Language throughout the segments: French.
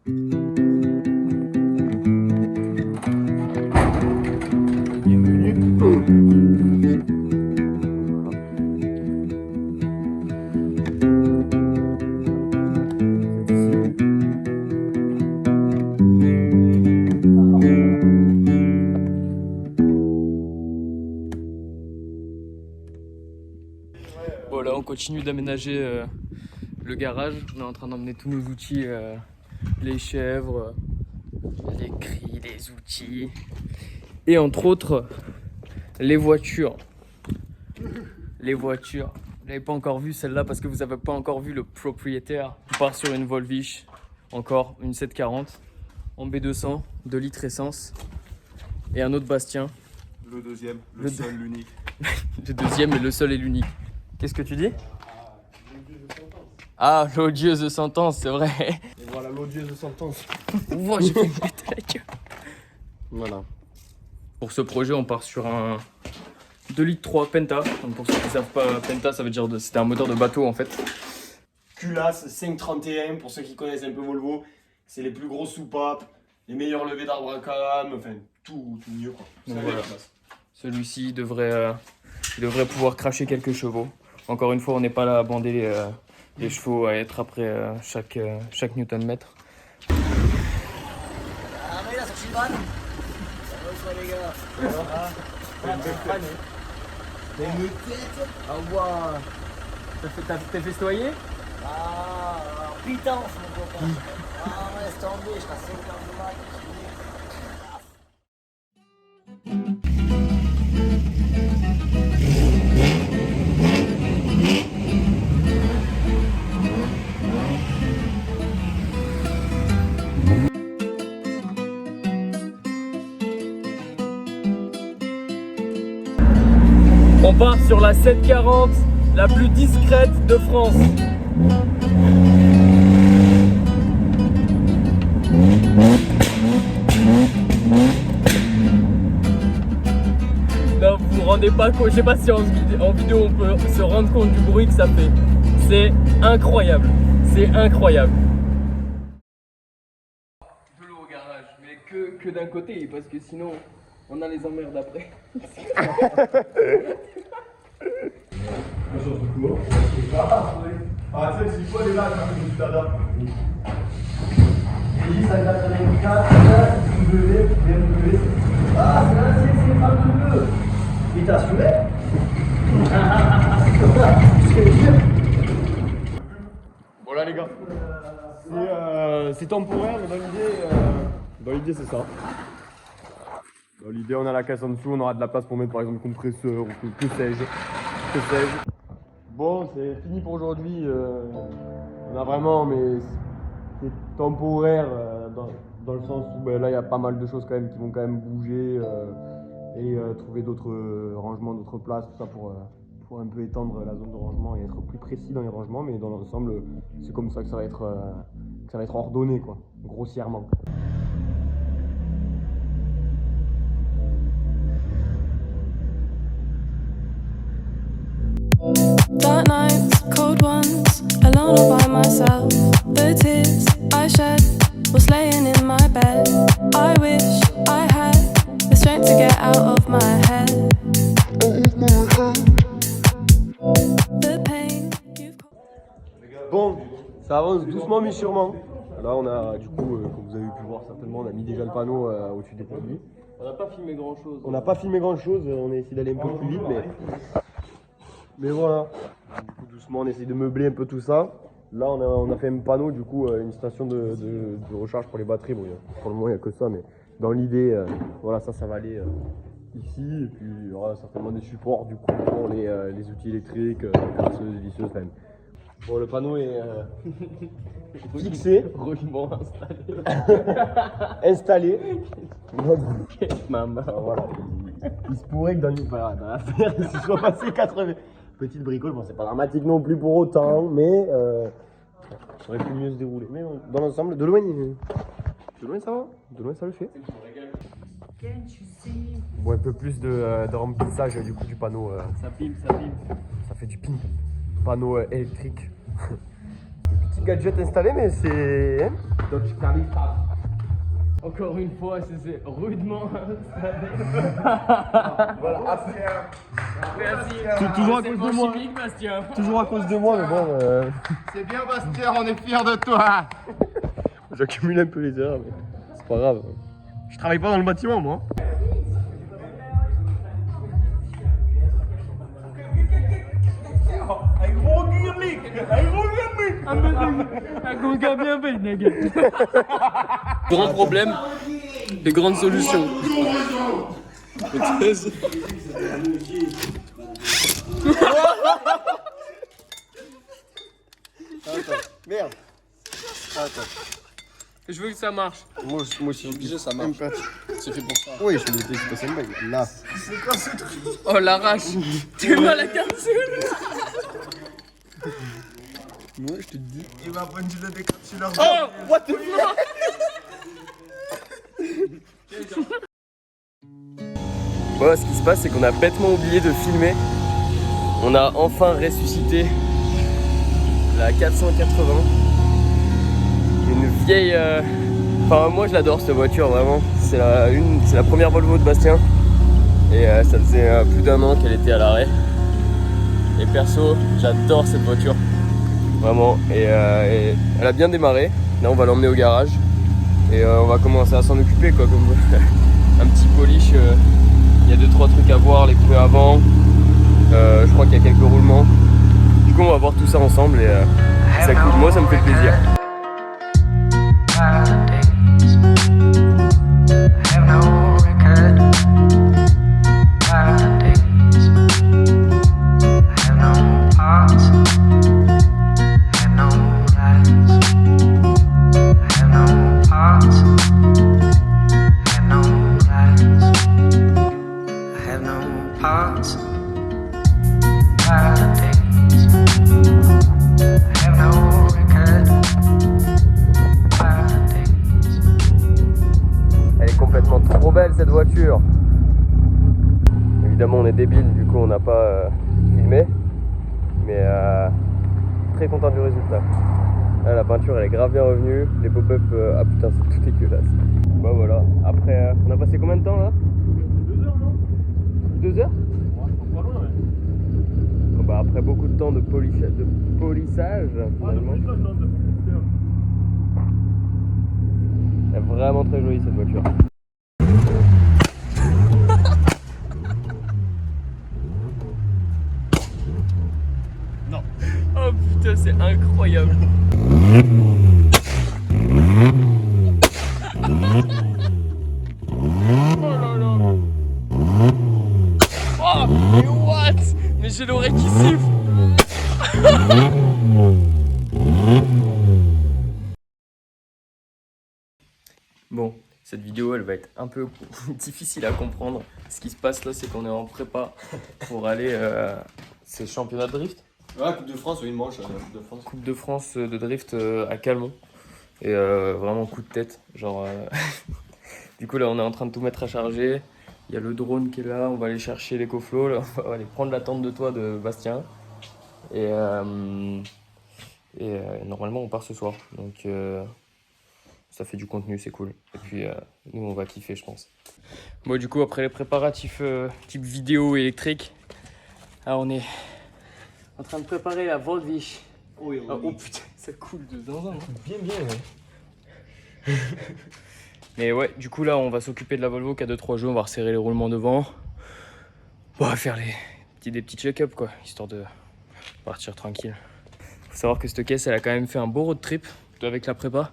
Bon là on continue d'aménager le garage, on est en train d'emmener tous nos outils, les chèvres, les cris, les outils et entre autres les voitures. Les voitures, vous n'avez pas encore vu celle-là parce que vous n'avez pas encore vu le propriétaire. On part sur une Volvish, encore une 740 en B200, 2 litres essence et un autre Bastien. Le deuxième, le seul, l'unique. Le deuxième et le seul et l'unique. Qu'est-ce que tu dis? Ah, l'odieuse sentence, c'est vrai. Et voilà l'odieuse sentence. Ouah, j'ai fait une bête à la gueule. Voilà. Pour ce projet, on part sur un 2 litres 3 Penta. Donc pour ceux qui ne savent pas, Penta, ça veut dire c'était un moteur de bateau en fait. Culasse 531 pour ceux qui connaissent un peu Volvo. C'est les plus grosses soupapes, les meilleurs levées d'arbre à cam, enfin tout mieux quoi. Donc voilà. Celui-ci devrait pouvoir cracher quelques chevaux. Encore une fois, on n'est pas là à bander les chevaux, à être après chaque newton-mètre. Ah mais là sur Sylvain. Salut les gars. Mais une tête. Ah ouah. T'as festoyé? Ah putain mon copain. Ah laisse tomber, je serai à 5h du mat. On part sur la 740, la plus discrète de France. Non, vous vous rendez pas compte, je sais pas si en vidéo on peut se rendre compte du bruit que ça fait. C'est incroyable, c'est incroyable. De l'eau au garage, mais que d'un côté, parce que sinon on a les emmerdes après. Ah tu sais, c'est quoi les là quand tu t'adaptes. J'ai dit ça date de 24, BMW. Ah c'est l'ancien, c'est les femmes de bleu. Il t'a assuré? Voilà les gars. C'est temporaire mais dans l'idée c'est ça. Dans l'idée on a la caisse en dessous, on aura de la place pour mettre par exemple compresseur ou que sais-je. Bon c'est fini pour aujourd'hui. On a vraiment mais c'est temporaire dans le sens où là il y a pas mal de choses quand même qui vont quand même bouger et trouver d'autres rangements, d'autres places, tout ça pour un peu étendre la zone de rangement et être plus précis dans les rangements, mais dans l'ensemble c'est comme ça que ça va être ordonné quoi, grossièrement. Dark nights, cold ones, alone all by myself. The tears I shed was laying in my bed. I wish I had the strength to get out of my head. The pain you've caused. Bon, ça avance doucement mais sûrement. Là on a du coup, comme vous avez pu voir certainement, on a mis déjà le panneau au-dessus des produits. On n'a pas filmé grand chose. On n'a pas filmé grand chose, on a essayé d'aller un peu plus vite mais voilà. Du coup doucement on essaie de meubler un peu tout ça. Là on a fait un panneau, du coup une station de recharge pour les batteries. Bon, pour le moment il n'y a que ça, mais dans l'idée, voilà, ça va aller ici. Et puis il y aura certainement des supports du coup pour les outils électriques, casseuses, visseuses quand même. Bon, le panneau est fixé, Roulement installé. installé. Maman. Voilà. Il se pourrait que dans l'affaire il se soit passé 80 petites bricoles. Bon, c'est pas dramatique non plus pour autant, mais ça aurait pu mieux se dérouler. Mais dans l'ensemble, de loin ça va, de loin ça le fait. Bon, un peu plus de remplissage du coup du panneau. Ça pile. Ça fait du ping. Panneau électrique. gadget installé, mais c'est... Dodge Califa. Encore une fois, c'est rudement installé. Voilà, Merci. Toujours à cause de moi. Chimique, Bastien. Toujours à cause de moi, mais bon... C'est bien Bastien, on est fiers de toi. J'accumule un peu les erreurs, mais c'est pas grave. Je travaille pas dans le bâtiment, moi. Grand problème et grande solution. Merde. Je veux que ça marche. Moi aussi, Obligé, ça marche. C'est fait pour ça. Oui, je me dis que c'est pas ça le mec. Là. Oh l'arrache. Tu m'as la cassé. Moi, je te dis. Il va prendre du décapsuleur. Oh, what the fuck. Bon, ce qui se passe, c'est qu'on a bêtement oublié de filmer. On a enfin ressuscité la 480. Une vieille... Enfin, moi je l'adore cette voiture, vraiment. C'est la première Volvo de Bastien. Et ça faisait plus d'1 an qu'elle était à l'arrêt. Et perso, j'adore cette voiture. Vraiment. Et elle a bien démarré. Là, on va l'emmener au garage. Et on va commencer à s'en occuper, quoi. Comme un petit polish. Il y a 2-3 trucs à voir, les pneus avant. Je crois qu'il y a quelques roulements. Du coup, on va voir tout ça ensemble. Et ça coûte. Moi, ça me fait plaisir. Trop belle cette voiture. Évidemment on est débile, du coup on n'a pas filmé, mais très content du résultat. Là, la peinture elle est grave bien revenue, les pop-up, ah putain c'est tout dégueulasse. Bah voilà, après on a passé combien de temps là? 2 heures non? 2 heures? Ouais, pas loin ouais. Bon, bah après beaucoup de temps de polissage, elle est vraiment très jolie cette voiture. Oh putain, c'est incroyable. Oh là là. Oh, mais what? Mais j'ai l'oreille qui siffle. Bon, cette vidéo elle va être un peu difficile à comprendre. Ce qui se passe là, c'est qu'on est en prépa pour aller c'est championnat de drift. Ouais, Coupe de France, oui, une manche, Coupe de France. Coupe de France de drift à Calmont. Et vraiment coup de tête. Genre, du coup là on est en train de tout mettre à charger. Il y a le drone qui est là, on va aller chercher les coflots. Là. On va aller prendre la tente de toit de Bastien. Et normalement on part ce soir. Donc ça fait du contenu, c'est cool. Et puis nous on va kiffer je pense. Bon du coup après les préparatifs type vidéo électrique, là on est en train de préparer la Volvish. Oh, oui, oh putain, ça coule de zinzin. Bien ouais. Mais ouais, du coup là on va s'occuper de la Volvo qui a 2-3 jeux, on va resserrer les roulements devant. On va faire des petits check-up quoi, histoire de partir tranquille. Faut savoir que cette caisse elle a quand même fait un beau road trip avec la prépa.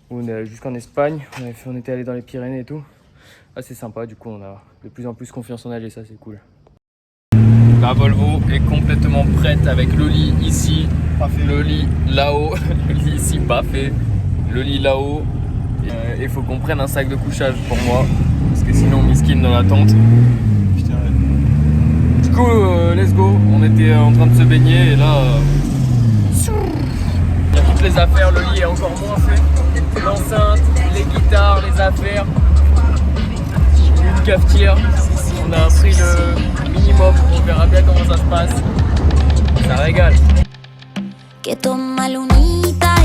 Où on est allé jusqu'en Espagne, on était allé dans les Pyrénées et tout. Ah c'est sympa, du coup on a de plus en plus confiance en elle et ça c'est cool. La Volvo est complètement prête avec le lit ici, le lit là-haut, le lit ici pas fait, le lit là-haut. Il faut qu'on prenne un sac de couchage pour moi, parce que sinon on miskin dans la tente. Putain. Du coup, let's go. On était en train de se baigner et là, il y a toutes les affaires, le lit est encore moins fait. L'enceinte, les guitares, les affaires, une cafetière. On a pris le minimum, on verra bien comment ça se passe. Ça régale. Que toma lunita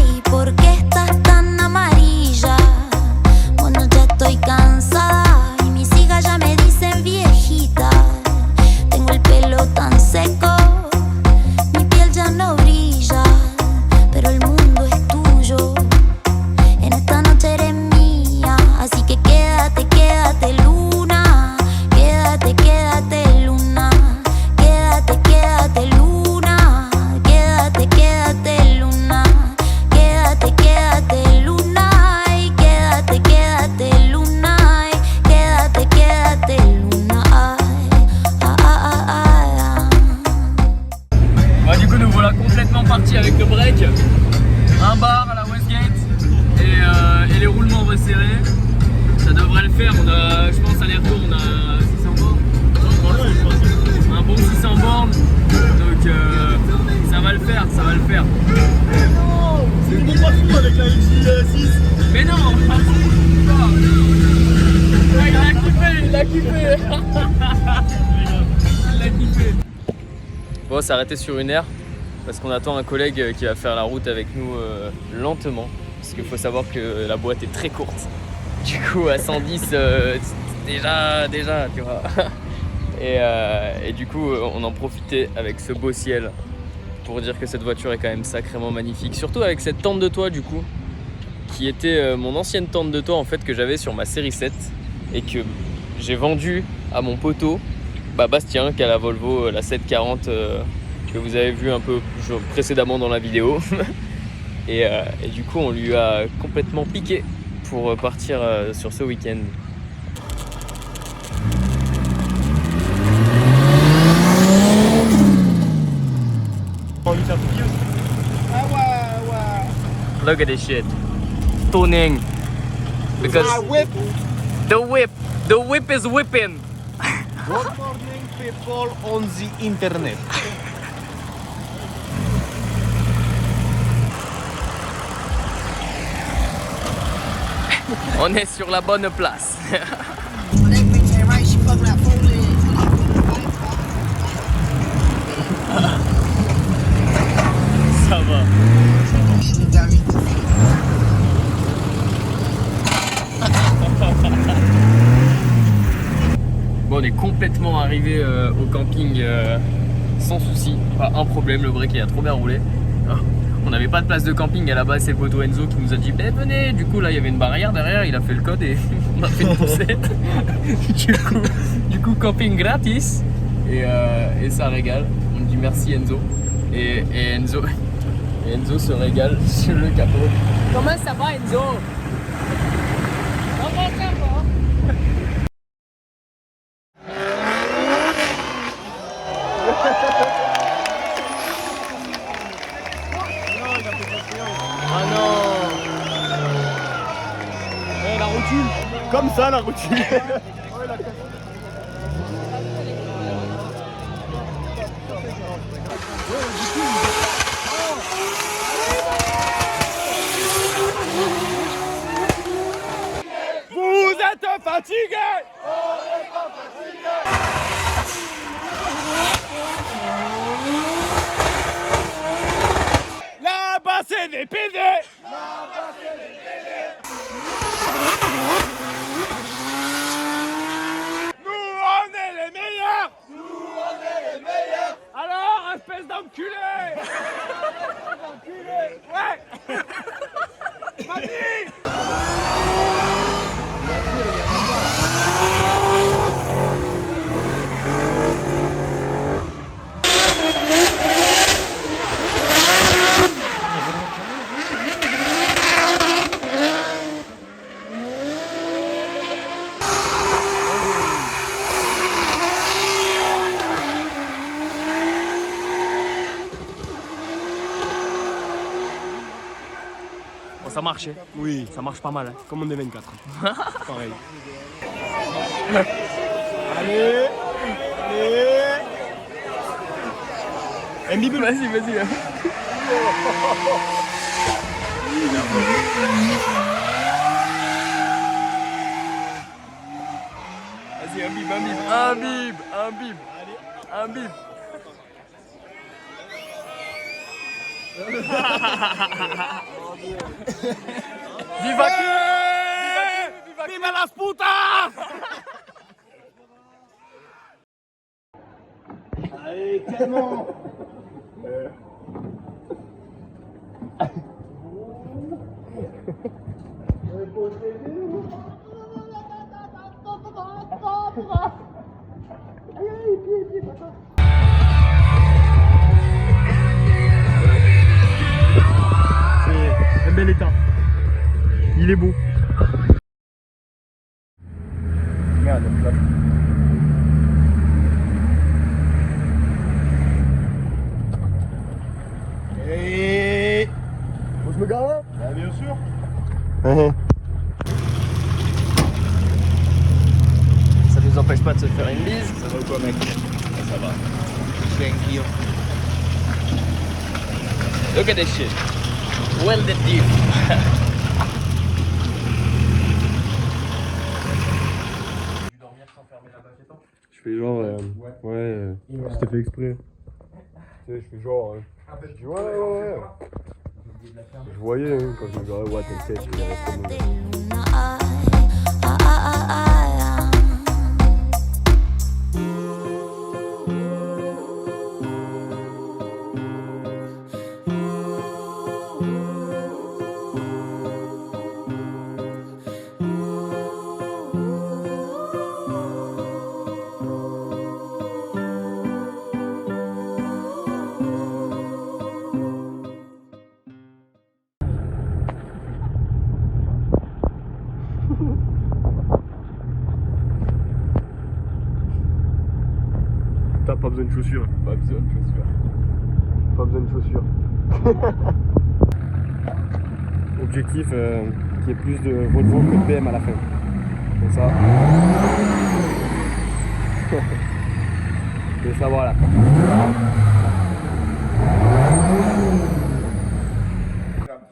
serré. Ça devrait le faire. On a, je pense, aller-retour, on a 600 bornes. Un bon 600 bornes. Donc ça va le faire, ça va le faire. C'est bon pas fou avec la XJ6. Mais non. Ah, il a kiffé, il a kiffé. Il a kiffé. Bon, on s'est arrêté sur une aire parce qu'on attend un collègue qui va faire la route avec nous lentement. Parce qu'il faut savoir que la boîte est très courte. Du coup, à 110, déjà, tu vois. Et du coup, on en profitait avec ce beau ciel pour dire que cette voiture est quand même sacrément magnifique. Surtout avec cette tente de toit, du coup, qui était mon ancienne tente de toit en fait que j'avais sur ma série 7 et que j'ai vendue à mon poteau Bastien qui a la Volvo, la 740 que vous avez vu un peu précédemment dans la vidéo. et du coup, on lui a complètement piqué pour partir sur ce week-end. Look at this shit. Tuning. Because the whip is whipping. Good morning people on the internet. On est sur la bonne place. Ça va. Bon, on est complètement arrivé au camping sans souci, pas un problème, le break il a trop bien roulé. On n'avait pas de place de camping à la base, c'est le poteau Enzo qui nous a dit venez. Du coup là il y avait une barrière derrière, il a fait le code et on a fait une poussette. du coup camping gratis et ça régale. On dit merci Enzo et Enzo se régale sur le capot. Comment ça va Enzo? Comment ça va? Ah non! La routine. Comme ça la routine. Vous êtes fatigué? On n'est pas fatigué. Là-bas c'est des PD. Là-bas c'est des PD. Nous on est les meilleurs. Nous on est les meilleurs. Alors espèce d'enculé. Ouais. Vas-y. Ça marche, hein? Oui, Ça marche pas mal. Hein? comme on est 24. Pareil. Allez. Mbibul. Vas-y. Vas-y, un bib. Viva las putas! Allez, Clément! C'est un bel état. Il est beau. Merde, là. Et... Faut que je me gare là? Bien sûr. nous empêche pas de se faire une bise. Ça va ou quoi, mec? Ça va. Je suis un client. Look at this shit. Well the deep. Je fais genre, c'était fait exprès. Tu sais, je fais genre, je dis ouais. Je voyais hein, quand je me disais ouais, t'inquiète, je vais rester mauvais. T'as pas besoin de chaussures. Pas besoin de chaussures. Pas besoin de chaussures. Objectif, qu'il y ait plus de Volvo que de BM à la fin. Comme ça. Et ça voilà.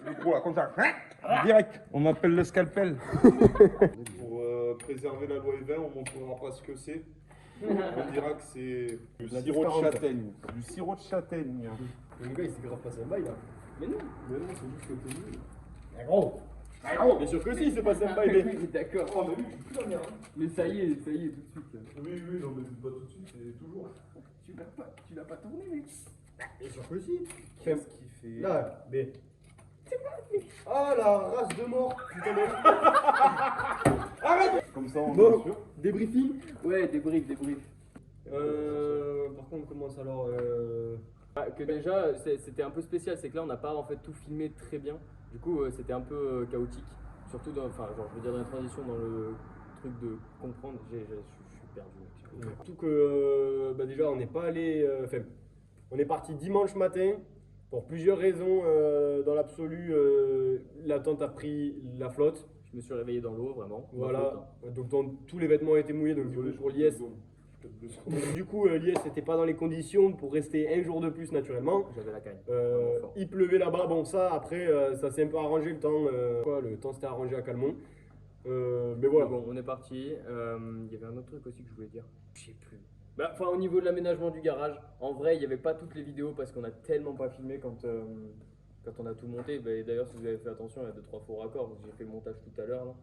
Le gros là, comme ça, direct, on m'appelle le scalpel. Pour préserver la loi E20, on montrera pas ce que c'est. On dira que c'est du sirop de châtaigne. Du sirop de châtaigne. Le gars il s'est grave passé un bail là. Mais non. Mais non, c'est juste que t'es nul. Gros. Bien sûr que si, c'est passé un bail. D'accord. Oh, mais lui, c'est plus la merde. Mais ça y est, tout de suite. Oui, non, mais c'est pas tout de suite, c'est toujours. Tu l'as pas tourné, mec. Bien sûr que si. Qu'est-ce qu'il fait? Là, mais. Ah la race de mort, putain de. Arrête. Comme ça, on est Bon, sûr. débriefing. Ouais, débrief. Par contre, on commence alors. Que déjà, c'était un peu spécial, c'est que là, on n'a pas en fait tout filmé très bien. Du coup, c'était un peu chaotique. Surtout dans, enfin, genre, je veux dire dans la transition, dans le truc de comprendre, je suis perdu. Surtout que déjà, on n'est pas allé. Enfin, on est parti dimanche matin. Pour plusieurs raisons, dans l'absolu, la tente a pris la flotte. Je me suis réveillé dans l'eau, vraiment. Voilà, donc tous les vêtements étaient mouillés, donc pour l'IS. Du coup, l'IS n'était pas dans les conditions pour rester un jour de plus naturellement. J'avais la cagne. Il pleuvait là-bas, bon ça après ça s'est un peu arrangé le temps. Le temps s'était arrangé à Calmont. Mais voilà. Bon, on est parti. Il y avait un autre truc aussi que je voulais dire. Je sais plus. Enfin, au niveau de l'aménagement du garage, en vrai, il n'y avait pas toutes les vidéos parce qu'on a tellement pas filmé quand on a tout monté. D'ailleurs, si vous avez fait attention, il y a 2-3 faux raccords. J'ai fait le montage tout à l'heure là.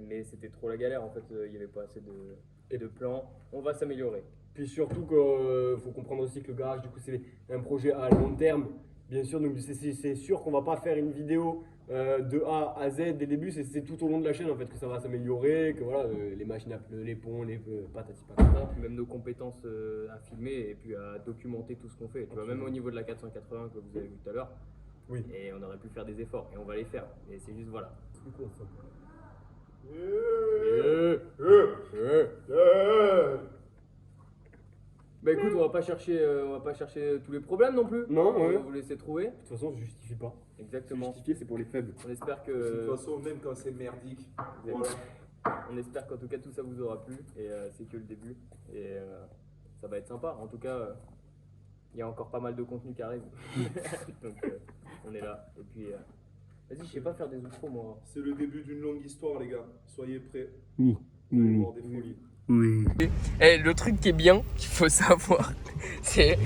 Mais c'était trop la galère en fait. Il n'y avait pas assez de plans. On va s'améliorer. Puis surtout qu'il faut comprendre aussi que le garage, du coup, c'est un projet à long terme. Bien sûr, donc c'est sûr qu'on va pas faire une vidéo de A à Z dès le début. C'est tout au long de la chaîne en fait que ça va s'améliorer, que voilà, les machines à pneus, les ponts, les patati patata. Puis même nos compétences à filmer et puis à documenter tout ce qu'on fait. Tu vois, même au niveau de la 480 que vous avez vu tout à l'heure. Oui. Et on aurait pu faire des efforts et on va les faire. Et c'est juste voilà. Du coup, on s'en Bah écoute, on va pas chercher tous les problèmes non plus. Non, On ouais. va vous laisser trouver. De toute façon, je justifie pas. Exactement. Justifier, c'est pour les faibles. On espère De toute que. façon, même quand c'est merdique. Voilà. On espère qu'en tout cas tout ça vous aura plu et c'est que le début et ça va être sympa. En tout cas, il y a encore pas mal de contenu qui arrive. Donc on est là. Et puis vas-y, je sais pas faire des outros moi. C'est le début d'une longue histoire, les gars. Soyez prêts. Oui. Vous allez voir des folies. Oui. Et le truc qui est bien, qu'il faut savoir, c'est.